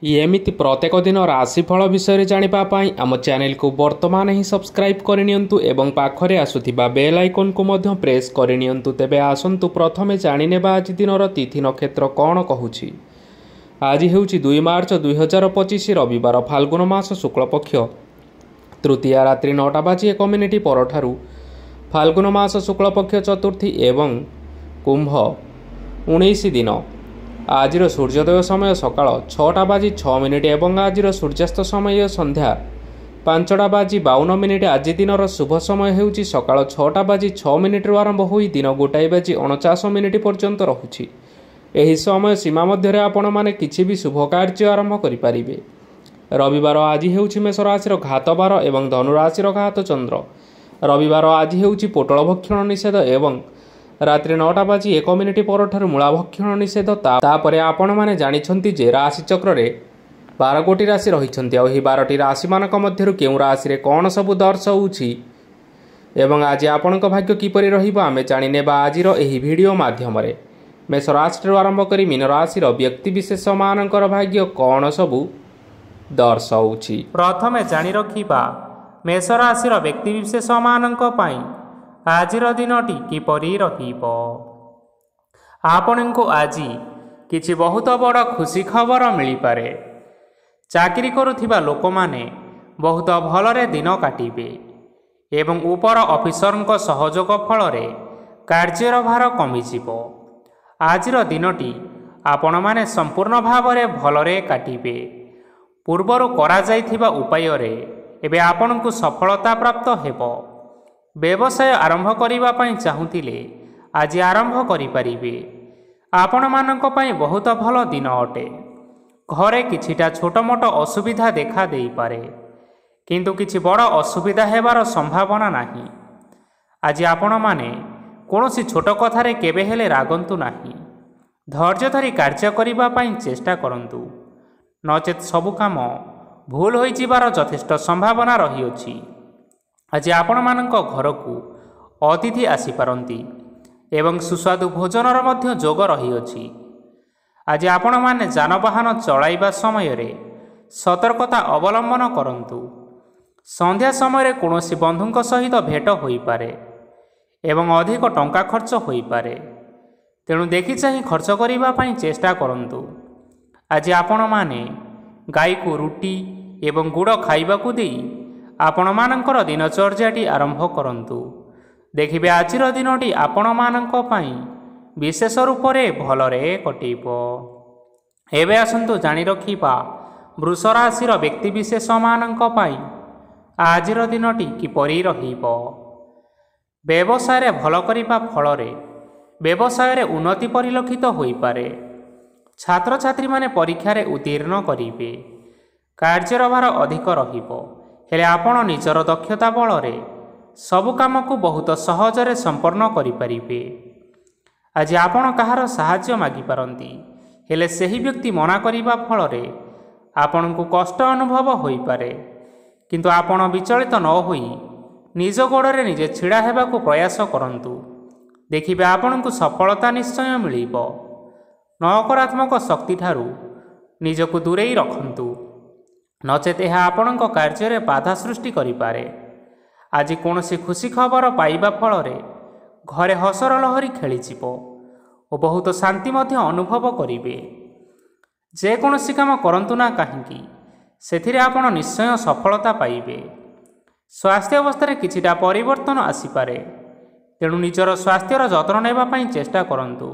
एमिति प्रत्येक दिन राशिफल विषय जानापी आम चैनल को वर्तमान ही सब्सक्राइब करनियंतु एवं पाखरे आसुथिबा बेल आइकन को मध्य प्रेस करनियंतु। तेबे आसंतु प्रथमे जानिनेबा आज दिनर तिथि नक्षत्र कौन कहूछि। आज हेउछि 2 मार्च 2025 रविवार फाल्गुन मास शुक्ल पक्ष तृतीया रात्रि 9:01 परठारु फाल्गुन मास शुक्ल पक्ष चतुर्थी एवं कुंभ 19 दिन। आज सूर्योदय समय सकाळ 6:06 एवं आज सूर्यास्त समय संध्या 5:52। आज दिनर शुभ समय हेउछि सकाळ 6:06 आरंभ होई दिन 1:49 पर्यंत रहुछि। एही समय सीमा मध्य आपण माने किछि भी शुभ कार्य आरंभ करि परिबे। रविवार आज हेउछि मेष राशिर घात बार एवं धनु राशिर घात चंद्र। रविवार आज हेउछि पोटल भक्षण निषेध एवं रात्रि 9:01 परठारु मूला भक्षण निषेध। तापरे आपण माने जानिछंती जे राशि चक्र रे 12 गोटी राशि रहिछंती। आ एही 12टी राशि मानक मध्यरु केउ राशि रे कोन सब दर्शाउछि एवं आज आपणक भाग्य किपरि रहिबो आमे जानि नेबा आजिर एही वीडियो माध्यम रे। मेष राशि आरंभ करी मीन राशि व्यक्ति विशेष मानकर भाग्य कोन सब दर्शाउछि। प्रथमे जानि रखिबा मेष राशि व्यक्ति विशेष मानक पई आजिर दिनटी किपरि रहिबो। आपणको आजी किछि बहुत बड़ खुशी खबर मिली पारे। चाकरी करुथिबा लोक माने बहुत भलरे दिन काटिबे एवं ऊपर ऑफिसरଙ୍କ सहयोग फलरे कार्यर भार कमिजिबो। आजिर दिनटी आपण माने संपूर्ण भावरे भलरे काटिबे। पूर्वरु करा जाइथिबा उपाय रे एबे आपणको सफलता प्राप्त हेबो। व्यवसाय आरंभ करिबा पई चाहुतिले आज आरंभ करि परिबे। आपण मानक पई बहुत भल दिन अटे। घरे किछिटा छोट मोट असुविधा देखा देई पारे किंतु किछि बड़ असुविधा हेबार संभावना नाही। आज आपण माने कोनोसी छोट कथारे केबे हेले रागंतु नाही। धैर्य धरी कार्य करिबा पई चेष्टा करंतु नचेत सबु काम भूल होई जिबार यथेष्ट संभावना रही अछि। आज आपण मानक घर को अतिथि आसी पारंती एवं सुस्वादु भोजनर मध्य जोग रही अछि। आज आपण माने जानवाहन चलाइबा समय रे सतर्कता अवलंबन करंतु। संध्या समय कोनोसी बंधुଙ୍କ सहित भेट होई पारे एवं अधिक टंका खर्च होई पारे। तेणु देखि चाहि खर्च करिबा पई चेष्टा करंतु। आज आपण माने गाई को रुटी एवं गुड़ खाइबा को देई आपण मानकर दिनचर्याटी आरंभ करंतु। देखिबे आजिर दिनटी आपण मानक पई विशेष रूप रे भलरे कटिबो। एबे आसंतु जानि रखिबा वृष राशि व्यक्ति विशेष मानक पई आजिर दिनटी किपरि रहिबो। व्यवसाय रे भल करिबा फलरे व्यवसाय रे उन्नति परिलक्षित होई पारे। छात्र छात्री माने परीक्षा रे उत्तीर्ण करिबे। कार्यर भार अधिक रहिबो हेले आपण निजर दक्षता बलरे सबु काम को बहुत सहजरे संपन्न करि परिबे। आज आपण कहार सहाय्य मागी पारंती हेले सही व्यक्ति मना करिबा फलरे आपण को कष्ट अनुभव होई पारे। किंतु आपण विचलित न होई निज गोड़े निजे छिड़ा हेबा को प्रयास करंतु। देखिबे आपण को सफलता निश्चय मिलिबो। नकारात्मक शक्ति ठारू निजको दूरेई रखंतु नचेत यह आपण कार्य बाधा सृष्टि करिपारे। आज कोनोसी खुशी खबर पाइबा फलरे घरे हसर लहरी खेलीजिबो और बहुत शांति मध्य अनुभव करिबे। जे कोनोसी काम करंतु ना काहींकी सेथिरे आपण निश्चय सफलता पाइबे। स्वास्थ्य अवस्था रे किछिटा परिवर्तन आसीपारे। तेणु निजर स्वास्थ्यर जत्न नेबा पई चेष्टा करंतु।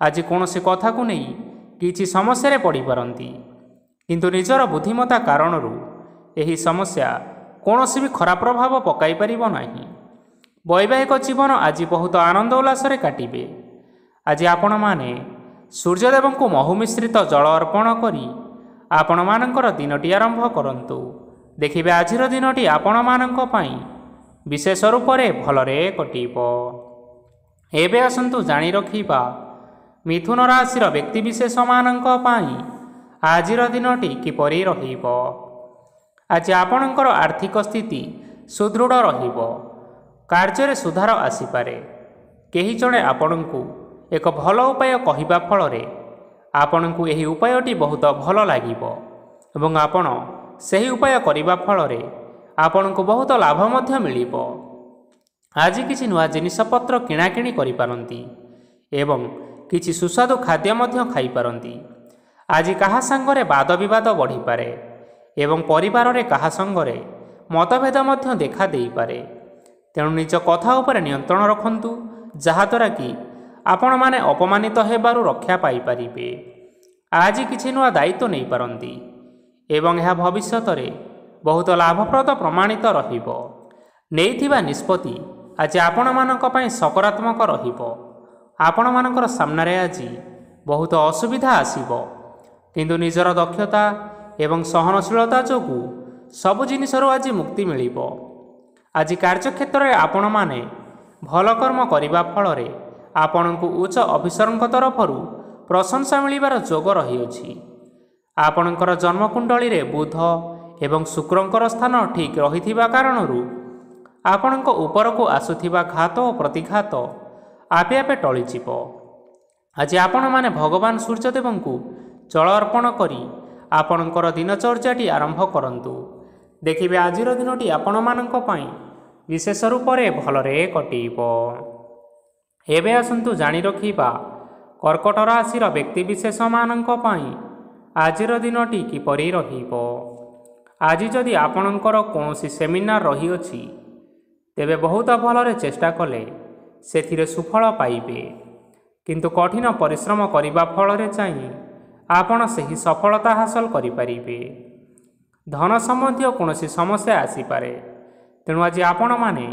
आज कोनोसी कथा को नहीं किछि समस्या रे पड़ी पारंती किंतु निजर बुद्धिमता कारणरू यही समस्या कौनसी भी खराब प्रभाव पकाई परिबो नाही। वैवाहिक जीवन आज बहुत आनंद उल्लास रे काटिबे। आज आपण माने सूर्यदेव को महु मिश्रित जल अर्पण करी आपण मानकर दिनटी आरंभ करंतु। देखिबे आजिर दिनटी आपण मानक पई विशेष रूप रे भलरे कटिबो। एबे आसंतु जानि रखिबा मिथुन राशि व्यक्ति विशेष मानक पई आजिर दिनटी किपरि रहिबो। आज आपणकर आर्थिक स्थिति सुदृढ़ रहिबो। कार्य सुधार आसीपारे। केही जणे आपणको एक भल उपाय कहिबा फलरे ଆପଣଙ୍କୁ ଏହି ଉପାୟଟି ବହୁତ ଭଲ ଲାଗିବ ଏବଂ ଆପଣ ସେହି ଉପାୟ କରିବା ଫଳରେ ଆପଣଙ୍କୁ ବହୁତ ଲାଭ ମଧ୍ୟ ମିଳିବ। ଆଜି କିଛି ନୂଆ ଜିନିଷପତ୍ର କିଣାକିଣି କରିପାରନ୍ତି ଏବଂ କିଛି ସୁସ୍ୱାଦୁ ଖାଦ୍ୟ ମଧ୍ୟ ଖାଇପାରନ୍ତି। ଆଜି କାହା ସାଙ୍ଗରେ ବାଦ ବିବାଦ ବଢ଼ିପାରେ ଏବଂ ପରିବାରରେ କାହା ସାଙ୍ଗରେ ମତଭେଦ ମଧ୍ୟ ଦେଖା ଦେଇପାରେ। ତେଣୁ ନିଜ କଥା ଉପରେ ନିୟନ୍ତ୍ରଣ ରଖନ୍ତୁ, ଯାହାଦ୍ୱାରା କି ଆପଣମାନେ ଅପମାନିତ ହେବାରୁ ରକ୍ଷା ପାଇପାରିବେ। ଆଜି କିଛି ନୂଆ ଦାୟିତ୍ୱ ନେଇପାରନ୍ତି ଏବଂ ଏହା ଭବିଷ୍ୟତରେ ବହୁତ ଲାଭପ୍ରଦ ପ୍ରମାଣିତ ରହିବ। ନେଇଥିବା ନିଷ୍ପତ୍ତି ଆଜି ଆପଣମାନଙ୍କ ପାଇଁ ସକାରାତ୍ମକ ରହିବ। ଆପଣମାନଙ୍କର ସାମ୍ନାରେ ଆଜି ବହୁତ ଅସୁବିଧା ଆସିବ, କିନ୍ତୁ ନିଜର ଦକ୍ଷତା ଏବଂ ସହନଶୀଳତା ଯୋଗୁଁ ସବୁ ଜିନିଷରୁ ଆଜି ମୁକ୍ତି ମିଳିବ। ଆଜି କାର୍ଯ୍ୟକ୍ଷେତ୍ରରେ ଆପଣମାନେ ଭଲ କର୍ମ କରିବା ଫଳରେ ଆପଣଙ୍କୁ ଉଚ୍ଚ ଅଫିସରଙ୍କ ତରଫରୁ ପ୍ରଶଂସା ମିଳିବାର ଯୋଗ ରହିଅଛି। ଆପଣଙ୍କର ଜନ୍ମକୁଣ୍ଡଳୀରେ ବୁଧ ଏବଂ ଶୁକ୍ରଙ୍କର ସ୍ଥାନ ଠିକ୍ ରହିଥିବା କାରଣରୁ ଆପଣଙ୍କ ଉପରକୁ ଆସୁଥିବା ଘାତ ଓ ପ୍ରତିଘାତ ଆପେ ଆପେ ଟଳିଯିବ। ଆଜି ଆପଣମାନେ ଭଗବାନ ସୂର୍ଯ୍ୟଦେବଙ୍କୁ ଜଳ ଅର୍ପଣ କରି ଆପଣଙ୍କର ଦିନଚର୍ଯ୍ୟାଟି ଆରମ୍ଭ କରନ୍ତୁ। ଦେଖିବେ ଆଜିର ଦିନଟି ଆପଣମାନଙ୍କ ପାଇଁ ବିଶେଷ ରୂପରେ ଭଲରେ କଟିବ। ଏବେ ଆସନ୍ତୁ ଜାଣି ରଖିବା କର୍କଟ ରାଶିର ବ୍ୟକ୍ତିବିଶେଷମାନଙ୍କ ପାଇଁ ଆଜିର ଦିନଟି କିପରି ରହିବ। ଆଜି ଯଦି ଆପଣଙ୍କର କୌଣସି ସେମିନାର ରହିଅଛି, ତେବେ ବହୁତ ଭଲରେ ଚେଷ୍ଟା କଲେ ସେଥିରେ ସୁଫଳ ପାଇବେ, କିନ୍ତୁ କଠିନ ପରିଶ୍ରମ କରିବା ଫଳରେ ଚାହିଁ ଆପଣ ସେହି ସଫଳତା ହାସଲ କରିପାରିବେ। ଧନ ସମ୍ବନ୍ଧୀୟ କୌଣସି ସମସ୍ୟା ଆସିପାରେ, ତେଣୁ ଆଜି ଆପଣମାନେ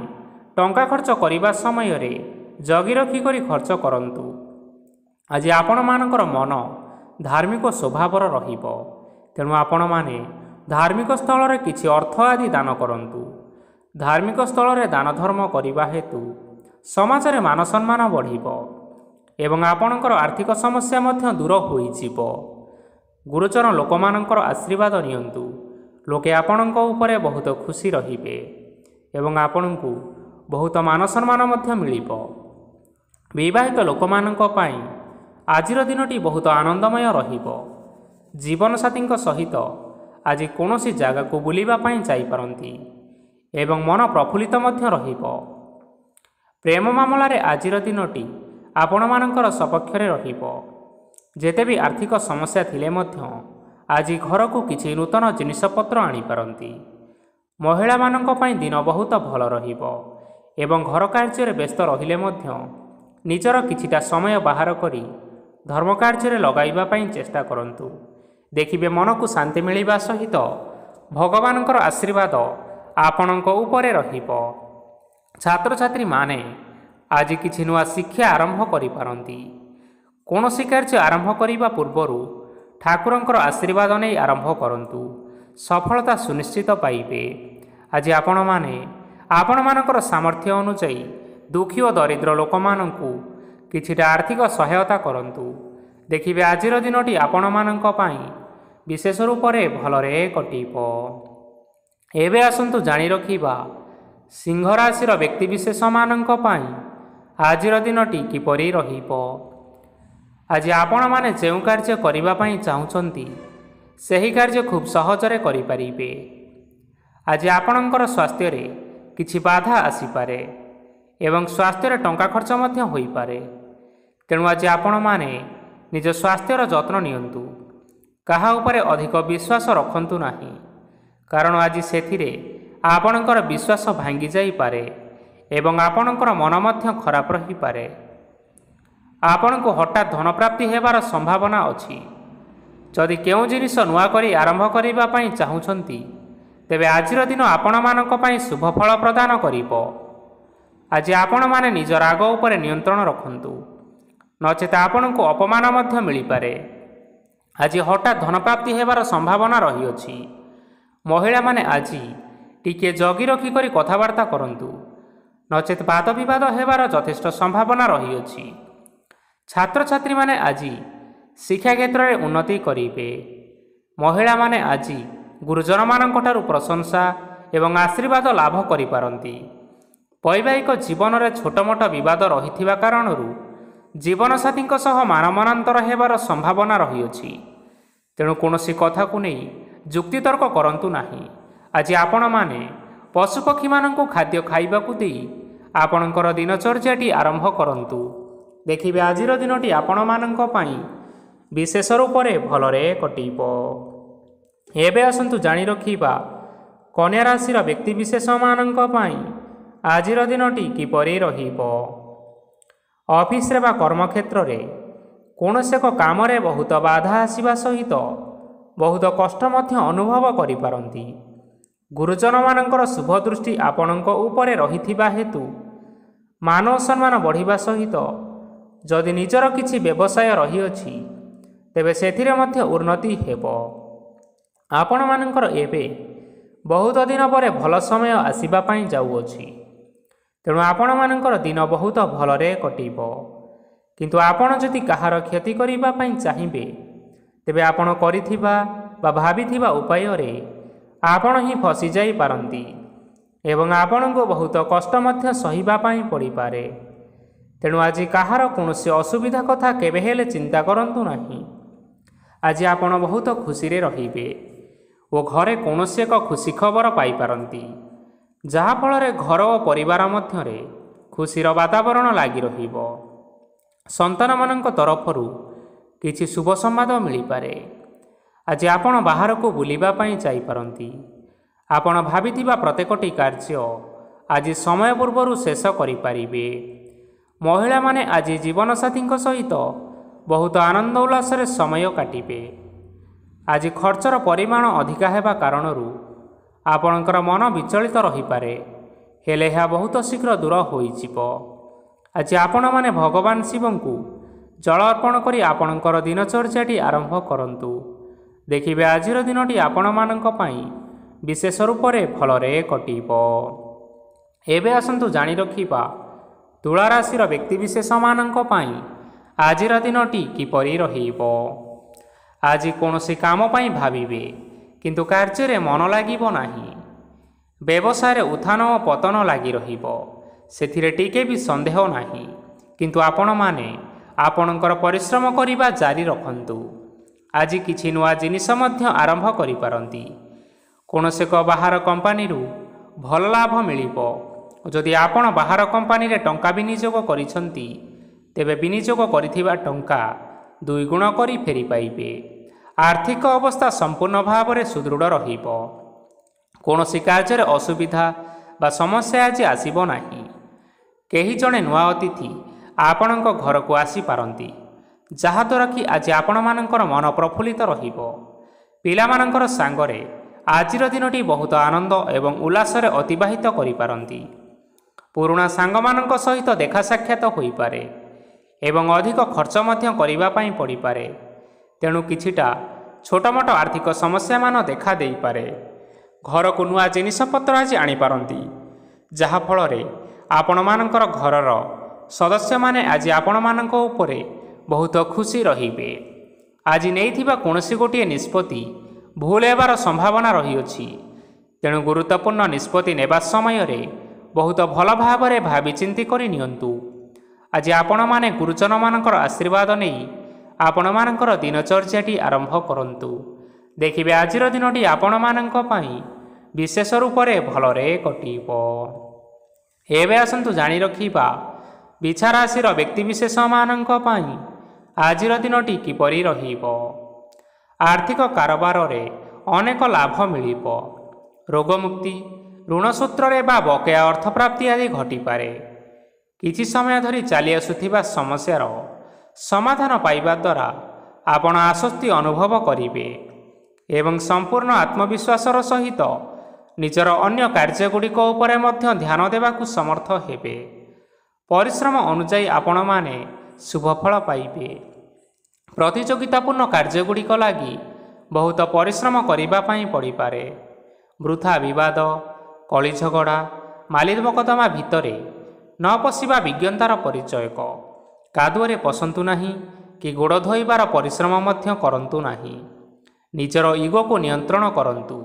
ଟଙ୍କା ଖର୍ଚ୍ଚ କରିବା ସମୟରେ ଜଗି ରଖି କରି ଖର୍ଚ୍ଚ କରନ୍ତୁ। ଆଜି ଆପଣମାନଙ୍କର ମନ ଧାର୍ମିକ ସ୍ୱଭାବର ରହିବ, ତେଣୁ ଆପଣମାନେ ଧାର୍ମିକ ସ୍ଥଳରେ କିଛି ଅର୍ଥ ଆଦି ଦାନ କରନ୍ତୁ। ଧାର୍ମିକ ସ୍ଥଳରେ ଦାନ ଧର୍ମ କରିବା ହେତୁ ସମାଜରେ ମାନ ସମ୍ମାନ ବଢ଼ିବ ଏବଂ ଆପଣଙ୍କର ଆର୍ଥିକ ସମସ୍ୟା ମଧ୍ୟ ଦୂର ହୋଇଯିବ। ଗୁରୁଜନ ଲୋକମାନଙ୍କର ଆଶୀର୍ବାଦ ନିଅନ୍ତୁ। ଲୋକେ ଆପଣଙ୍କ ଉପରେ ବହୁତ ଖୁସି ରହିବେ ଏବଂ ଆପଣଙ୍କୁ ବହୁତ ମାନ ସମ୍ମାନ ମଧ୍ୟ ମିଳିବ। ବିବାହିତ ଲୋକମାନଙ୍କ ପାଇଁ ଆଜିର ଦିନଟି ବହୁତ ଆନନ୍ଦମୟ ରହିବ। ଜୀବନସାଥୀଙ୍କ ସହିତ ଆଜି କୌଣସି ଜାଗାକୁ ବୁଲିବା ପାଇଁ ଯାଇପାରନ୍ତି ଏବଂ ମନ ପ୍ରଫୁଲ୍ଲିତ ମଧ୍ୟ ରହିବ। ପ୍ରେମ ମାମଲାରେ ଆଜିର ଦିନଟି ଆପଣମାନଙ୍କର ସପକ୍ଷରେ ରହିବ। ଯେତେ ବି ଆର୍ଥିକ ସମସ୍ୟା ଥିଲେ ମଧ୍ୟ ଆଜି ଘରକୁ କିଛି ନୂତନ ଜିନିଷପତ୍ର ଆଣିପାରନ୍ତି। ମହିଳାମାନଙ୍କ ପାଇଁ ଦିନ ବହୁତ ଭଲ ରହିବ ଏବଂ ଘର କାର୍ଯ୍ୟରେ ବ୍ୟସ୍ତ ରହିଲେ ମଧ୍ୟ ନିଜର କିଛିଟା ସମୟ ବାହାର କରି ଧର୍ମ କାର୍ଯ୍ୟରେ ଲଗାଇବା ପାଇଁ ଚେଷ୍ଟା କରନ୍ତୁ। ଦେଖିବେ ମନକୁ ଶାନ୍ତି ମିଳିବା ସହିତ ଭଗବାନଙ୍କର ଆଶୀର୍ବାଦ ଆପଣଙ୍କ ଉପରେ ରହିବ। ଛାତ୍ରଛାତ୍ରୀମାନେ ଆଜି କିଛି ନୂଆ ଶିକ୍ଷା ଆରମ୍ଭ କରିପାରନ୍ତି। କୌଣସି କାର୍ଯ୍ୟ ଆରମ୍ଭ କରିବା ପୂର୍ବରୁ ଠାକୁରଙ୍କର ଆଶୀର୍ବାଦ ନେଇ ଆରମ୍ଭ କରନ୍ତୁ, ସଫଳତା ସୁନିଶ୍ଚିତ ପାଇବେ। ଆଜି ଆପଣମାନେ ଆପଣମାନଙ୍କର ସାମର୍ଥ୍ୟ ଅନୁଯାୟୀ ଦୁଃଖୀ ଓ ଦରିଦ୍ର ଲୋକମାନଙ୍କୁ କିଛିଟା ଆର୍ଥିକ ସହାୟତା କରନ୍ତୁ। ଦେଖିବେ ଆଜିର ଦିନଟି ଆପଣମାନଙ୍କ ପାଇଁ ବିଶେଷ ରୂପରେ ଭଲରେ କଟିବ। ଏବେ ଆସନ୍ତୁ ଜାଣି ରଖିବା ସିଂହ ରାଶିର ବ୍ୟକ୍ତିବିଶେଷମାନଙ୍କ ପାଇଁ ଆଜିର ଦିନଟି କିପରି ରହିବ। ଆଜି ଆପଣମାନେ ଯେଉଁ କାର୍ଯ୍ୟ କରିବା ପାଇଁ ଚାହୁଁଛନ୍ତି, ସେହି କାର୍ଯ୍ୟ ଖୁବ୍ ସହଜରେ କରିପାରିବେ। ଆଜି ଆପଣଙ୍କର ସ୍ୱାସ୍ଥ୍ୟରେ କିଛି ବାଧା ଆସିପାରେ ଏବଂ ସ୍ୱାସ୍ଥ୍ୟରେ ଟଙ୍କା ଖର୍ଚ୍ଚ ମଧ୍ୟ ହୋଇପାରେ। ତେଣୁ ଆଜି ଆପଣମାନେ ନିଜ ସ୍ୱାସ୍ଥ୍ୟର ଯତ୍ନ ନିଅନ୍ତୁ। କାହା ଉପରେ ଅଧିକ ବିଶ୍ୱାସ ରଖନ୍ତୁ ନାହିଁ, କାରଣ ଆଜି ସେଥିରେ ଆପଣଙ୍କର ବିଶ୍ୱାସ ଭାଙ୍ଗି ଯାଇପାରେ ଏବଂ ଆପଣଙ୍କର ମନ ମଧ୍ୟ ଖରାପ ରହିପାରେ। ଆପଣଙ୍କୁ ହଠାତ୍ ଧନପ୍ରାପ୍ତି ହେବାର ସମ୍ଭାବନା ଅଛି। ଯଦି କେଉଁ ଜିନିଷ ନୂଆ କରି ଆରମ୍ଭ କରିବା ପାଇଁ ଚାହୁଁଛନ୍ତି, ତେବେ ଆଜିର ଦିନ ଆପଣମାନଙ୍କ ପାଇଁ ଶୁଭ ଫଳ ପ୍ରଦାନ କରିବ। ଆଜି ଆପଣମାନେ ନିଜ ରାଗ ଉପରେ ନିୟନ୍ତ୍ରଣ ରଖନ୍ତୁ, ନଚେତ ଆପଣଙ୍କୁ ଅପମାନ ମଧ୍ୟ ମିଳିପାରେ। ଆଜି ହଠାତ୍ ଧନପ୍ରାପ୍ତି ହେବାର ସମ୍ଭାବନା ରହିଅଛି। ମହିଳାମାନେ ଆଜି ଟିକିଏ ଜଗି ରଖି କରି କଥାବାର୍ତ୍ତା କରନ୍ତୁ, ନଚେତ ବାଦ ବିବାଦ ହେବାର ଯଥେଷ୍ଟ ସମ୍ଭାବନା ରହିଅଛି। ଛାତ୍ରଛାତ୍ରୀମାନେ ଆଜି ଶିକ୍ଷା କ୍ଷେତ୍ରରେ ଉନ୍ନତି କରିବେ। ମହିଳାମାନେ ଆଜି ଗୁରୁଜନମାନଙ୍କଠାରୁ ପ୍ରଶଂସା ଏବଂ ଆଶୀର୍ବାଦ ଲାଭ କରିପାରନ୍ତି। ବୈବାହିକ ଜୀବନରେ ଛୋଟ ମୋଟ ବିବାଦ ରହିଥିବା କାରଣରୁ ଜୀବନସାଥୀଙ୍କ ସହ ମାନମନାନ୍ତର ହେବାର ସମ୍ଭାବନା ରହିଅଛି। ତେଣୁ କୌଣସି କଥାକୁ ନେଇ ଯୁକ୍ତିତର୍କ କରନ୍ତୁ ନାହିଁ। ଆଜି ଆପଣମାନେ ପଶୁପକ୍ଷୀମାନଙ୍କୁ ଖାଦ୍ୟ ଖାଇବାକୁ ଦେଇ ଆପଣଙ୍କର ଦିନଚର୍ଯ୍ୟାଟି ଆରମ୍ଭ କରନ୍ତୁ। ଦେଖିବେ ଆଜିର ଦିନଟି ଆପଣମାନଙ୍କ ପାଇଁ ବିଶେଷ ରୂପରେ ଭଲରେ କଟିବ। ଏବେ ଆସନ୍ତୁ ଜାଣି ରଖିବା କନ୍ୟା ରାଶିର ବ୍ୟକ୍ତିବିଶେଷମାନଙ୍କ ପାଇଁ ଆଜିର ଦିନଟି କିପରି ରହିବ। ଅଫିସରେ ବା କର୍ମକ୍ଷେତ୍ରରେ କୌଣସି ଏକ କାମରେ ବହୁତ ବାଧା ଆସିବା ସହିତ ବହୁତ କଷ୍ଟ ମଧ୍ୟ ଅନୁଭବ କରିପାରନ୍ତି। ଗୁରୁଜନମାନଙ୍କର ଶୁଭ ଦୃଷ୍ଟି ଆପଣଙ୍କ ଉପରେ ରହିଥିବା ହେତୁ ମାନ ସମ୍ମାନ ବଢ଼ିବା ସହିତ ଯଦି ନିଜର କିଛି ବ୍ୟବସାୟ ରହିଅଛି ତେବେ ସେଥିରେ ମଧ୍ୟ ଉନ୍ନତି ହେବ। ଆପଣମାନଙ୍କର ଏବେ ବହୁତ ଦିନ ପରେ ଭଲ ସମୟ ଆସିବା ପାଇଁ ଯାଉଅଛି। ତେଣୁ ଆପଣମାନଙ୍କର ଦିନ ବହୁତ ଭଲରେ କଟିବ। କିନ୍ତୁ ଆପଣ ଯଦି କାହାର କ୍ଷତି କରିବା ପାଇଁ ଚାହିଁବେ ତେବେ ଆପଣ କରିଥିବା ବା ଭାବିଥିବା ଉପାୟରେ ଆପଣ ହିଁ ଫସିଯାଇପାରନ୍ତି ଏବଂ ଆପଣଙ୍କୁ ବହୁତ କଷ୍ଟ ମଧ୍ୟ ସହିବା ପାଇଁ ପଡ଼ିପାରେ। ତେଣୁ ଆଜି କାହାର କୌଣସି ଅସୁବିଧା କଥା କେବେ ହେଲେ ଚିନ୍ତା କରନ୍ତୁ ନାହିଁ। ଆଜି ଆପଣ ବହୁତ ଖୁସିରେ ରହିବେ ଓ ଘରେ କୌଣସି ଏକ ଖୁସି ଖବର ପାଇପାରନ୍ତି, ଯାହାଫଳରେ ଘର ଓ ପରିବାର ମଧ୍ୟରେ ଖୁସିର ବାତାବରଣ ଲାଗି ରହିବ। ସନ୍ତାନମାନଙ୍କ ତରଫରୁ କିଛି ଶୁଭ ସମ୍ବାଦ ମିଳିପାରେ। ଆଜି ଆପଣ ବାହାରକୁ ବୁଲିବା ପାଇଁ ଯାଇପାରନ୍ତି। ଆପଣ ଭାବିଥିବା ପ୍ରତ୍ୟେକଟି କାର୍ଯ୍ୟ ଆଜି ସମୟ ପୂର୍ବରୁ ଶେଷ କରିପାରିବେ। ମହିଳାମାନେ ଆଜି ଜୀବନସାଥୀଙ୍କ ସହିତ ବହୁତ ଆନନ୍ଦ ଉଲ୍ଲାସରେ ସମୟ କାଟିବେ। ଆଜି ଖର୍ଚ୍ଚର ପରିମାଣ ଅଧିକା ହେବା କାରଣରୁ ଆପଣଙ୍କର ମନ ବିଚଳିତ ରହିପାରେ, ହେଲେ ଏହା ବହୁତ ଶୀଘ୍ର ଦୂର ହୋଇଯିବ। ଆଜି ଆପଣମାନେ ଭଗବାନ ଶିବଙ୍କୁ ଜଳ ଅର୍ପଣ କରି ଆପଣଙ୍କର ଦିନଚର୍ଯ୍ୟାଟି ଆରମ୍ଭ କରନ୍ତୁ। ଦେଖିବେ ଆଜିର ଦିନଟି ଆପଣମାନଙ୍କ ପାଇଁ ବିଶେଷ ରୂପରେ ଭଲରେ କଟିବ। ଏବେ ଆସନ୍ତୁ ଜାଣି ରଖିବା ତୁଳା ରାଶିର ବ୍ୟକ୍ତିବିଶେଷମାନଙ୍କ ପାଇଁ ଆଜିର ଦିନଟି କିପରି ରହିବ। ଆଜି କୌଣସି କାମ ପାଇଁ ଭାବିବେ କିନ୍ତୁ କାର୍ଯ୍ୟରେ ମନ ଲାଗିବ ନାହିଁ। ବ୍ୟବସାୟରେ ଉତ୍ଥାନ ଓ ପତନ ଲାଗି ରହିବ, ସେଥିରେ ଟିକେ ବି ସନ୍ଦେହ ନାହିଁ। କିନ୍ତୁ ଆପଣମାନେ ଆପଣଙ୍କର ପରିଶ୍ରମ କରିବା ଜାରି ରଖନ୍ତୁ। ଆଜି କିଛି ନୂଆ ଜିନିଷ ମଧ୍ୟ ଆରମ୍ଭ କରିପାରନ୍ତି। କୌଣସି ଏକ ବାହାର କମ୍ପାନୀରୁ ଭଲ ଲାଭ ମିଳିବ। ଯଦି ଆପଣ ବାହାର କମ୍ପାନୀରେ ଟଙ୍କା ବିନିଯୋଗ କରିଛନ୍ତି ତେବେ ବିନିଯୋଗ କରିଥିବା ଟଙ୍କା ଦୁଇଗୁଣ କରି ଫେରି ପାଇବେ। ଆର୍ଥିକ ଅବସ୍ଥା ସମ୍ପୂର୍ଣ୍ଣ ଭାବରେ ସୁଦୃଢ଼ ରହିବ। କୌଣସି କାର୍ଯ୍ୟରେ ଅସୁବିଧା ବା ସମସ୍ୟା ଆଜି ଆସିବ ନାହିଁ। କେହି ଜଣେ ନୂଆ ଅତିଥି ଆପଣଙ୍କ ଘରକୁ ଆସିପାରନ୍ତି, ଯାହାଦ୍ୱାରା କି ଆଜି ଆପଣମାନଙ୍କର ମନ ପ୍ରଫୁଲ୍ଲିତ ରହିବ। ପିଲାମାନଙ୍କର ସାଙ୍ଗରେ ଆଜିର ଦିନଟି ବହୁତ ଆନନ୍ଦ ଏବଂ ଉଲ୍ଲାସରେ ଅତିବାହିତ କରିପାରନ୍ତି। ପୁରୁଣା ସାଙ୍ଗମାନଙ୍କ ସହିତ ଦେଖା ସାକ୍ଷାତ ହୋଇପାରେ ଏବଂ ଅଧିକ ଖର୍ଚ୍ଚ ମଧ୍ୟ କରିବା ପାଇଁ ପଡ଼ିପାରେ। ତେଣୁ କିଛିଟା ଛୋଟମୋଟ ଆର୍ଥିକ ସମସ୍ୟାମାନ ଦେଖା ଦେଇପାରେ। ଘରକୁ ନୂଆ ଜିନିଷପତ୍ର ଆଜି ଆଣିପାରନ୍ତି, ଯାହାଫଳରେ ଆପଣମାନଙ୍କର ଘରର ସଦସ୍ୟମାନେ ଆଜି ଆପଣମାନଙ୍କ ଉପରେ ବହୁତ ଖୁସି ରହିବେ। ଆଜି ନେଇଥିବା କୌଣସି ଗୋଟିଏ ନିଷ୍ପତ୍ତି ଭୁଲ ହେବାର ସମ୍ଭାବନା ରହିଅଛି। ତେଣୁ ଗୁରୁତ୍ୱପୂର୍ଣ୍ଣ ନିଷ୍ପତ୍ତି ନେବା ସମୟରେ ବହୁତ ଭଲ ଭାବରେ ଭାବିଚିନ୍ତି କରି ନିଅନ୍ତୁ। ଆଜି ଆପଣମାନେ ଗୁରୁଜନମାନଙ୍କର ଆଶୀର୍ବାଦ ନେଇ ଆପଣମାନଙ୍କର ଦିନଚର୍ଯ୍ୟାଟି ଆରମ୍ଭ କରନ୍ତୁ। ଦେଖିବେ ଆଜିର ଦିନଟି ଆପଣମାନଙ୍କ ପାଇଁ ବିଶେଷ ରୂପରେ ଭଲରେ କଟିବ। ଏବେ ଆସନ୍ତୁ ଜାଣି ରଖିବା ବିଛା ରାଶିର ବ୍ୟକ୍ତିବିଶେଷମାନଙ୍କ ପାଇଁ ଆଜିର ଦିନଟି କିପରି ରହିବ। ଆର୍ଥିକ କାରବାରରେ ଅନେକ ଲାଭ ମିଳିବ। ରୋଗମୁକ୍ତି, ଋଣ ସୂତ୍ରରେ ବା ବକେୟା ଅର୍ଥପ୍ରାପ୍ତି ଆଦି ଘଟିପାରେ। କିଛି ସମୟ ଧରି ଚାଲି ଆସୁଥିବା ସମସ୍ୟାର ସମାଧାନ ପାଇବା ଦ୍ୱାରା ଆପଣ ଆଶ୍ୱସ୍ତି ଅନୁଭବ କରିବେ ଏବଂ ସମ୍ପୂର୍ଣ୍ଣ ଆତ୍ମବିଶ୍ୱାସର ସହିତ ନିଜର ଅନ୍ୟ କାର୍ଯ୍ୟଗୁଡ଼ିକ ଉପରେ ମଧ୍ୟ ଧ୍ୟାନ ଦେବାକୁ ସମର୍ଥ ହେବେ। ପରିଶ୍ରମ ଅନୁଯାୟୀ ଆପଣମାନେ ଶୁଭଫଳ ପାଇବେ। ପ୍ରତିଯୋଗିତାପୂର୍ଣ୍ଣ କାର୍ଯ୍ୟଗୁଡ଼ିକ ଲାଗି ବହୁତ ପରିଶ୍ରମ କରିବା ପାଇଁ ପଡ଼ିପାରେ। ବୃଥା ବିବାଦ, କଳି ଝଗଡ଼ା, ମାଲିର ମକଦ୍ଦମା ଭିତରେ ନ ପଶିବା ବିଜ୍ଞତାର ପରିଚୟକ। କାଦୁଅରେ ପଶନ୍ତୁ ନାହିଁ କି ଗୋଡ଼ ଧୋଇବାର ପରିଶ୍ରମ ମଧ୍ୟ କରନ୍ତୁ ନାହିଁ। ନିଜର ଇଗୋକୁ ନିୟନ୍ତ୍ରଣ କରନ୍ତୁ।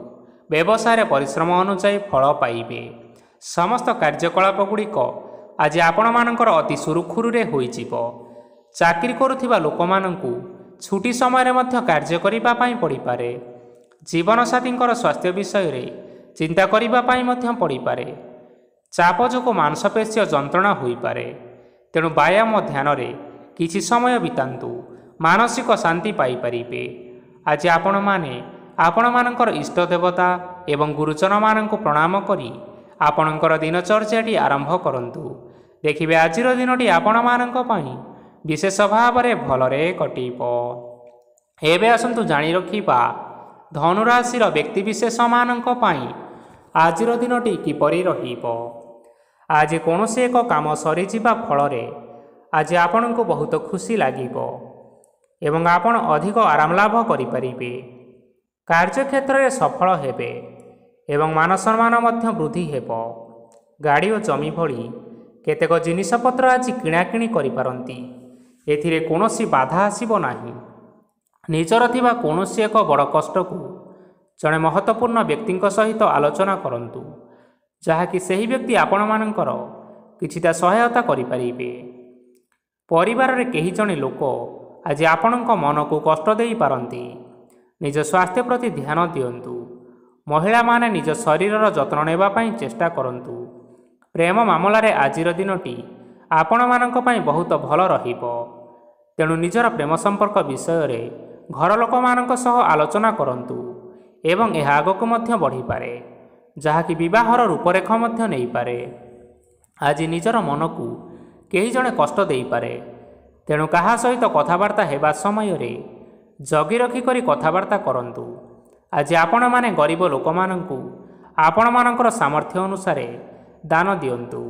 ବ୍ୟବସାୟରେ ପରିଶ୍ରମ ଅନୁଯାୟୀ ଫଳ ପାଇବେ। ସମସ୍ତ କାର୍ଯ୍ୟକଳାପ ଗୁଡ଼ିକ ଆଜି ଆପଣମାନଙ୍କର ଅତି ସୁରୁଖୁରୁରେ ହୋଇଯିବ। ଚାକିରି କରୁଥିବା ଲୋକମାନଙ୍କୁ ଛୁଟି ସମୟରେ ମଧ୍ୟ କାର୍ଯ୍ୟ କରିବା ପାଇଁ ପଡ଼ିପାରେ। ଜୀବନସାଥୀଙ୍କର ସ୍ୱାସ୍ଥ୍ୟ ବିଷୟରେ ଚିନ୍ତା କରିବା ପାଇଁ ମଧ୍ୟ ପଡ଼ିପାରେ। ଚାପ ଯୋଗୁଁ ମାଂସପେଶୀୟ ଯନ୍ତ୍ରଣା ହୋଇପାରେ। ତେଣୁ ବ୍ୟାୟାମ ଧ୍ୟାନରେ କିଛି ସମୟ ବିତାନ୍ତୁ, ମାନସିକ ଶାନ୍ତି ପାଇପାରିବେ। ଆଜି ଆପଣମାନେ ଆପଣମାନଙ୍କର ଇଷ୍ଟ ଦେବତା ଏବଂ ଗୁରୁଜନମାନଙ୍କୁ ପ୍ରଣାମ କରି ଆପଣଙ୍କର ଦିନଚର୍ଯ୍ୟାଟି ଆରମ୍ଭ କରନ୍ତୁ। ଦେଖିବେ ଆଜିର ଦିନଟି ଆପଣମାନଙ୍କ ପାଇଁ ବିଶେଷ ଭାବରେ ଭଲରେ କଟିବ। ଏବେ ଆସନ୍ତୁ ଜାଣି ରଖିବା ଧନୁରାଶିର ବ୍ୟକ୍ତିବିଶେଷମାନଙ୍କ ପାଇଁ ଆଜିର ଦିନଟି କିପରି ରହିବ। ଆଜି କୌଣସି ଏକ କାମ ସରିଯିବା ଫଳରେ ଆଜି ଆପଣଙ୍କୁ ବହୁତ ଖୁସି ଲାଗିବ ଏବଂ ଆପଣ ଅଧିକ ଆରାମ ଲାଭ କରିପାରିବେ। କାର୍ଯ୍ୟକ୍ଷେତ୍ରରେ ସଫଳ ହେବେ ଏବଂ ମାନସମ୍ମାନ ମଧ୍ୟ ବୃଦ୍ଧି ହେବ। ଗାଡ଼ି ଓ ଜମି ଭଳି କେତେକ ଜିନିଷପତ୍ର ଆଜି କିଣାକିଣି କରିପାରନ୍ତି। ଏଥିରେ କୌଣସି ବାଧା ଆସିବ ନାହିଁ। ନିଜର ଥିବା କୌଣସି ଏକ ବଡ଼ କଷ୍ଟକୁ ଜଣେ ମହତ୍ତ୍ୱପୂର୍ଣ୍ଣ ବ୍ୟକ୍ତିଙ୍କ ସହିତ ଆଲୋଚନା କରନ୍ତୁ, ଯାହାକି ସେହି ବ୍ୟକ୍ତି ଆପଣମାନଙ୍କର କିଛିଟା ସହାୟତା କରିପାରିବେ। ପରିବାରରେ କେହି ଜଣେ ଲୋକ ଆଜି ଆପଣଙ୍କ ମନକୁ କଷ୍ଟ ଦେଇପାରନ୍ତି। ନିଜ ସ୍ୱାସ୍ଥ୍ୟ ପ୍ରତି ଧ୍ୟାନ ଦିଅନ୍ତୁ। ମହିଳାମାନେ ନିଜ ଶରୀରର ଯତ୍ନ ନେବା ପାଇଁ ଚେଷ୍ଟା କରନ୍ତୁ। ପ୍ରେମ ମାମଲାରେ ଆଜିର ଦିନଟି ଆପଣମାନଙ୍କ ପାଇଁ ବହୁତ ଭଲ ରହିବ। ତେଣୁ ନିଜର ପ୍ରେମ ସମ୍ପର୍କ ବିଷୟରେ ଘର ଲୋକମାନଙ୍କ ସହ ଆଲୋଚନା କରନ୍ତୁ ଏବଂ ଏହା ଆଗକୁ ମଧ୍ୟ ବଢ଼ିପାରେ, ଯାହାକି ବିବାହର ରୂପରେଖ ମଧ୍ୟ ନେଇପାରେ। ଆଜି ନିଜର ମନକୁ କେହି ଜଣେ କଷ୍ଟ ଦେଇପାରେ। ତେଣୁ କାହା ସହିତ କଥାବାର୍ତ୍ତା ହେବା ସମୟରେ ଜଗି ରଖି କରି କଥାବାର୍ତ୍ତା କରନ୍ତୁ। ଆଜି ଆପଣମାନେ ଗରିବ ଲୋକମାନଙ୍କୁ ଆପଣମାନଙ୍କର ସାମର୍ଥ୍ୟ ଅନୁସାରେ ଦାନ ଦିଅନ୍ତୁ।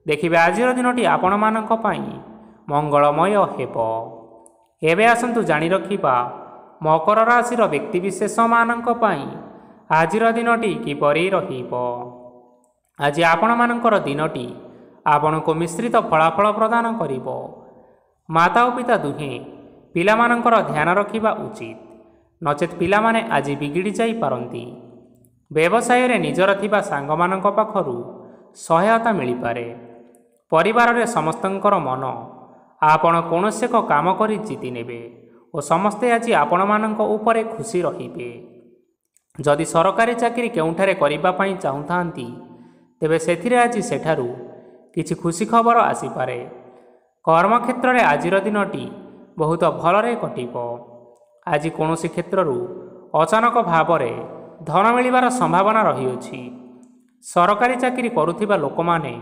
ଦେଖିବେ ଆଜିର ଦିନଟି ଆପଣମାନଙ୍କ ପାଇଁ ମଙ୍ଗଳମୟ ହେବ। ଏବେ ଆସନ୍ତୁ ଜାଣି ରଖିବା ମକର ରାଶିର ବ୍ୟକ୍ତିବିଶେଷମାନଙ୍କ ପାଇଁ ଆଜିର ଦିନଟି କିପରି ରହିବ। ଆଜି ଆପଣମାନଙ୍କର ଦିନଟି ଆପଣଙ୍କୁ ମିଶ୍ରିତ ଫଳାଫଳ ପ୍ରଦାନ କରିବ। ମାତା ଓ ପିତା ଦୁହେଁ ପିଲାମାନଙ୍କର ଧ୍ୟାନ ରଖିବା ଉଚିତ, ନଚେତ୍ ପିଲାମାନେ ଆଜି ବିଗିଡ଼ି ଯାଇପାରନ୍ତି। ବ୍ୟବସାୟରେ ନିଜର ଥିବା ସାଙ୍ଗମାନଙ୍କ ପାଖରୁ ସହାୟତା ମିଳିପାରେ। ପରିବାରରେ ସମସ୍ତଙ୍କର ମନ ଆପଣ କୌଣସି ଏକ କାମ କରି ଜିତି ନେବେ ଓ ସମସ୍ତେ ଆଜି ଆପଣମାନଙ୍କ ଉପରେ ଖୁସି ରହିବେ। ଯଦି ସରକାରୀ ଚାକିରି କେଉଁଠାରେ କରିବା ପାଇଁ ଚାହୁଁଥାନ୍ତି, ତେବେ ସେଥିରେ ଆଜି ସେଠାରୁ କିଛି ଖୁସି ଖବର ଆସିପାରେ। କର୍ମକ୍ଷେତ୍ରରେ ଆଜିର ଦିନଟି ବହୁତ ଭଲରେ କଟିବ। ଆଜି କୌଣସି କ୍ଷେତ୍ରରୁ ଅଚାନକ ଭାବରେ ଧନ ମିଳିବାର ସମ୍ଭାବନା ରହିଅଛି। ସରକାରୀ ଚାକିରି କରୁଥିବା ଲୋକମାନେ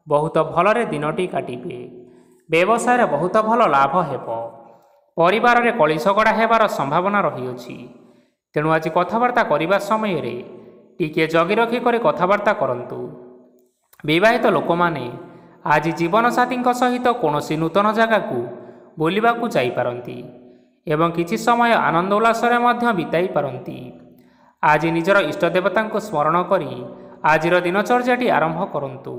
ବହୁତ ଭଲରେ ଦିନଟି କାଟିବେ। ବ୍ୟବସାୟରେ ବହୁତ ଭଲ ଲାଭ ହେବ। ପରିବାରରେ କଳି ଝଗଡ଼ା ହେବାର ସମ୍ଭାବନା ରହିଅଛି। ତେଣୁ ଆଜି କଥାବାର୍ତ୍ତା କରିବା ସମୟରେ ଟିକିଏ ଜଗି ରଖି କରି କଥାବାର୍ତ୍ତା କରନ୍ତୁ। ବିବାହିତ ଲୋକମାନେ ଆଜି ଜୀବନସାଥୀଙ୍କ ସହିତ କୌଣସି ନୂତନ ଜାଗାକୁ ବୁଲିବାକୁ ଯାଇପାରନ୍ତି ଏବଂ କିଛି ସମୟ ଆନନ୍ଦ ଉଲ୍ଲାସରେ ମଧ୍ୟ ବିତାଇ ପାରନ୍ତି। ଆଜି ନିଜର ଇଷ୍ଟ ଦେବତାଙ୍କୁ ସ୍ମରଣ କରି ଆଜିର ଦିନଚର୍ଯ୍ୟାଟି ଆରମ୍ଭ କରନ୍ତୁ।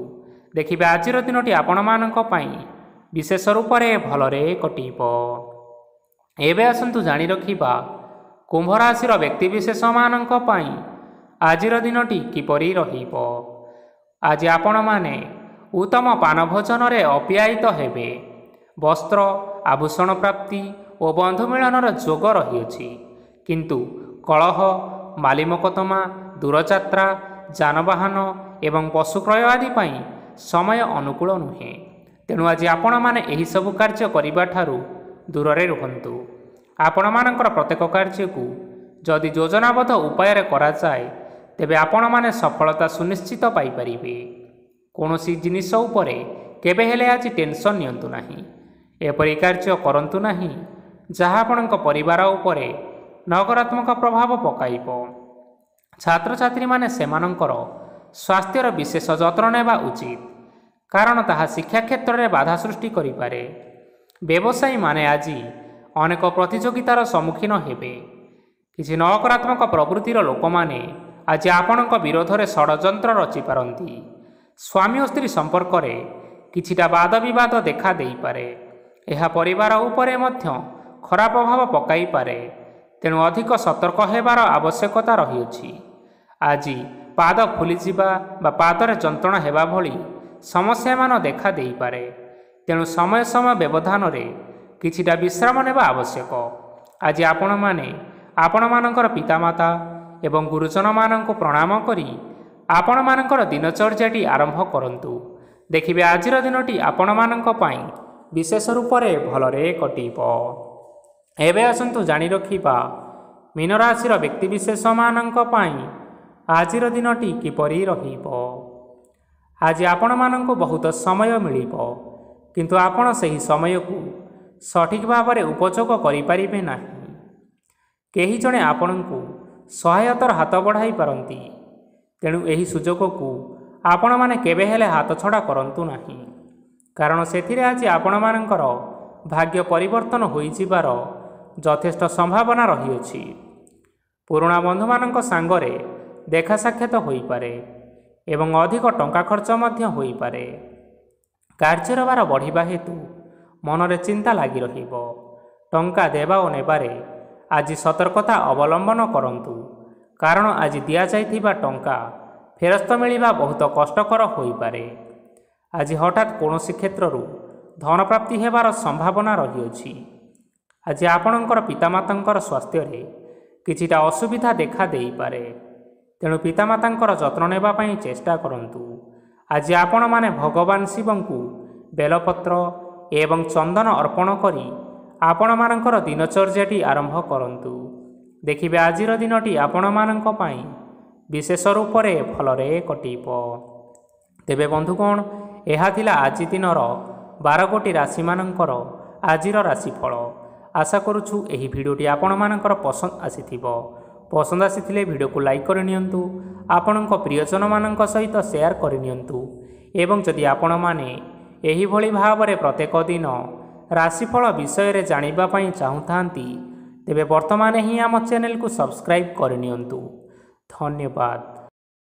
ଦେଖିବେ ଆଜିର ଦିନଟି ଆପଣମାନଙ୍କ ପାଇଁ ବିଶେଷ ରୂପରେ ଭଲରେ କଟିବ। ଏବେ ଆସନ୍ତୁ ଜାଣି ରଖିବା କୁମ୍ଭ ରାଶିର ବ୍ୟକ୍ତିବିଶେଷମାନଙ୍କ ପାଇଁ ଆଜିର ଦିନଟି କିପରି ରହିବ। ଆଜି ଆପଣମାନେ ଉତ୍ତମ ପାନଭୋଜନରେ ଅପ୍ୟାୟିତ ହେବେ। ବସ୍ତ୍ର, ଆଭୂଷଣ ପ୍ରାପ୍ତି ଓ ବନ୍ଧୁ ମିଳନର ଯୋଗ ରହିଅଛି। କିନ୍ତୁ କଳହ, ମାଲିମକଦ୍ଦମା, ଦୂରଯାତ୍ରା, ଯାନବାହନ ଏବଂ ପଶୁ କ୍ରୟ ଆଦି ପାଇଁ ସମୟ ଅନୁକୂଳ ନୁହେଁ। ତେଣୁ ଆଜି ଆପଣମାନେ ଏହିସବୁ କାର୍ଯ୍ୟ କରିବାଠାରୁ ଦୂରରେ ରୁହନ୍ତୁ। ଆପଣମାନଙ୍କର ପ୍ରତ୍ୟେକ କାର୍ଯ୍ୟକୁ ଯଦି ଯୋଜନାବଦ୍ଧ ଉପାୟରେ କରାଯାଏ, ତେବେ ଆପଣମାନେ ସଫଳତା ସୁନିଶ୍ଚିତ ପାଇପାରିବେ। କୌଣସି ଜିନିଷ ଉପରେ କେବେ ହେଲେ ଆଜି ଟେନସନ୍ ନିଅନ୍ତୁ ନାହିଁ। ଏପରି କାର୍ଯ୍ୟ କରନ୍ତୁ ନାହିଁ ଯାହା ଆପଣଙ୍କ ପରିବାର ଉପରେ ନକାରାତ୍ମକ ପ୍ରଭାବ ପକାଇବ। ଛାତ୍ରଛାତ୍ରୀମାନେ ସେମାନଙ୍କର ସ୍ୱାସ୍ଥ୍ୟର ବିଶେଷ ଯତ୍ନ ନେବା ଉଚିତ, କାରଣ ତାହା ଶିକ୍ଷା କ୍ଷେତ୍ରରେ ବାଧା ସୃଷ୍ଟି କରିପାରେ। ବ୍ୟବସାୟୀମାନେ ଆଜି ଅନେକ ପ୍ରତିଯୋଗିତାର ସମ୍ମୁଖୀନ ହେବେ। କିଛି ନକାରାତ୍ମକ ପ୍ରବୃତ୍ତିର ଲୋକମାନେ ଆଜି ଆପଣଙ୍କ ବିରୋଧରେ ଷଡ଼ଯନ୍ତ୍ର ରଚିପାରନ୍ତି। ସ୍ୱାମୀ ଓ ସ୍ତ୍ରୀ ସମ୍ପର୍କରେ କିଛିଟା ବାଦ ବିବାଦ ଦେଖା ଦେଇପାରେ। ଏହା ପରିବାର ଉପରେ ମଧ୍ୟ ଖରାପ ପ୍ରଭାବ ପକାଇପାରେ। ତେଣୁ ଅଧିକ ସତର୍କ ହେବାର ଆବଶ୍ୟକତା ରହିଅଛି। ଆଜି ପାଦ ଫୁଲିଯିବା ବା ପାଦରେ ଯନ୍ତ୍ରଣା ହେବା ଭଳି ସମସ୍ୟାମାନ ଦେଖା ଦେଇପାରେ। ତେଣୁ ସମୟ ସମୟ ବ୍ୟବଧାନରେ କିଛିଟା ବିଶ୍ରାମ ନେବା ଆବଶ୍ୟକ। ଆଜି ଆପଣମାନେ ଆପଣମାନଙ୍କର ପିତାମାତା ଏବଂ ଗୁରୁଜନମାନଙ୍କୁ ପ୍ରଣାମ କରି ଆପଣମାନଙ୍କର ଦିନଚର୍ଯ୍ୟାଟି ଆରମ୍ଭ କରନ୍ତୁ। ଦେଖିବେ ଆଜିର ଦିନଟି ଆପଣମାନଙ୍କ ପାଇଁ ବିଶେଷ ରୂପରେ ଭଲରେ କଟିବ। ଏବେ ଆସନ୍ତୁ ଜାଣି ରଖିବା ମୀନରାଶିର ବ୍ୟକ୍ତିବିଶେଷମାନଙ୍କ ପାଇଁ ଆଜିର ଦିନଟି କିପରି ରହିବ। ଆଜି ଆପଣମାନଙ୍କୁ ବହୁତ ସମୟ ମିଳିବ, କିନ୍ତୁ ଆପଣ ସେହି ସମୟକୁ ସଠିକ୍ ଭାବରେ ଉପଯୋଗ କରିପାରିବେ ନାହିଁ। କେହି ଜଣେ ଆପଣଙ୍କୁ ସହାୟତାର ହାତ ବଢ଼ାଇ ପାରନ୍ତି, ତେଣୁ ଏହି ସୁଯୋଗକୁ ଆପଣମାନେ କେବେ ହେଲେ ହାତଛଡ଼ା କରନ୍ତୁ ନାହିଁ, କାରଣ ସେଥିରେ ଆଜି ଆପଣମାନଙ୍କର ଭାଗ୍ୟ ପରିବର୍ତ୍ତନ ହୋଇଯିବାର ଯଥେଷ୍ଟ ସମ୍ଭାବନା ରହିଅଛି। ପୁରୁଣା ବନ୍ଧୁମାନଙ୍କ ସାଙ୍ଗରେ ଦେଖା ସାକ୍ଷାତ ହୋଇପାରେ ଏବଂ ଅଧିକ ଟଙ୍କା ଖର୍ଚ୍ଚ ମଧ୍ୟ ହୋଇପାରେ। କାର୍ଯ୍ୟର ଭାର ବଢ଼ିବା ହେତୁ ମନରେ ଚିନ୍ତା ଲାଗି ରହିବ। ଟଙ୍କା ଦେବା ଓ ନେବାରେ ଆଜି ସତର୍କତା ଅବଲମ୍ବନ କରନ୍ତୁ, କାରଣ ଆଜି ଦିଆଯାଇଥିବା ଟଙ୍କା ଫେରସ୍ତ ମିଳିବା ବହୁତ କଷ୍ଟକର ହୋଇପାରେ। ଆଜି ହଠାତ୍ କୌଣସି କ୍ଷେତ୍ରରୁ ଧନପ୍ରାପ୍ତି ହେବାର ସମ୍ଭାବନା ରହିଅଛି। ଆଜି ଆପଣଙ୍କର ପିତାମାତାଙ୍କର ସ୍ୱାସ୍ଥ୍ୟରେ କିଛିଟା ଅସୁବିଧା ଦେଖା ଦେଇପାରେ, ତେଣୁ ପିତାମାତାଙ୍କର ଯତ୍ନ ନେବା ପାଇଁ ଚେଷ୍ଟା କରନ୍ତୁ। ଆଜି ଆପଣମାନେ ଭଗବାନ ଶିବଙ୍କୁ ବେଲପତ୍ର ଏବଂ ଚନ୍ଦନ ଅର୍ପଣ କରି ଆପଣମାନଙ୍କର ଦିନଚର୍ଯ୍ୟାଟି ଆରମ୍ଭ କରନ୍ତୁ। ଦେଖିବେ ଆଜିର ଦିନଟି ଆପଣମାନଙ୍କ ପାଇଁ ବିଶେଷ ରୂପରେ ଭଲରେ କଟିବ। ତେବେ ବନ୍ଧୁଗଣ, ଏହା ଥିଲା ଆଜି ଦିନର 12ଗୋଟି ରାଶିମାନଙ୍କର ଆଜିର ରାଶିଫଳ। ଆଶା କରୁଛୁ ଏହି ଭିଡ଼ିଓଟି ଆପଣମାନଙ୍କର ପସନ୍ଦ ଆସିଥିବ। ପସନ୍ଦ ଆସିଥିଲେ ଭିଡ଼ିଓକୁ ଲାଇକ୍ କରିନିଅନ୍ତୁ, ଆପଣଙ୍କ ପ୍ରିୟଜନମାନଙ୍କ ସହିତ ସେୟାର କରିନିଅନ୍ତୁ ଏବଂ ଯଦି ଆପଣମାନେ ଏହିଭଳି ଭାବରେ ପ୍ରତ୍ୟେକ ଦିନ ରାଶିଫଳ ବିଷୟରେ ଜାଣିବା ପାଇଁ ଚାହୁଁଥାନ୍ତି, ତେବେ ବର୍ତ୍ତମାନ ହିଁ ଆମ ଚ୍ୟାନେଲକୁ ସବସ୍କ୍ରାଇବ୍ କରିନିଅନ୍ତୁ। ଧନ୍ୟବାଦ।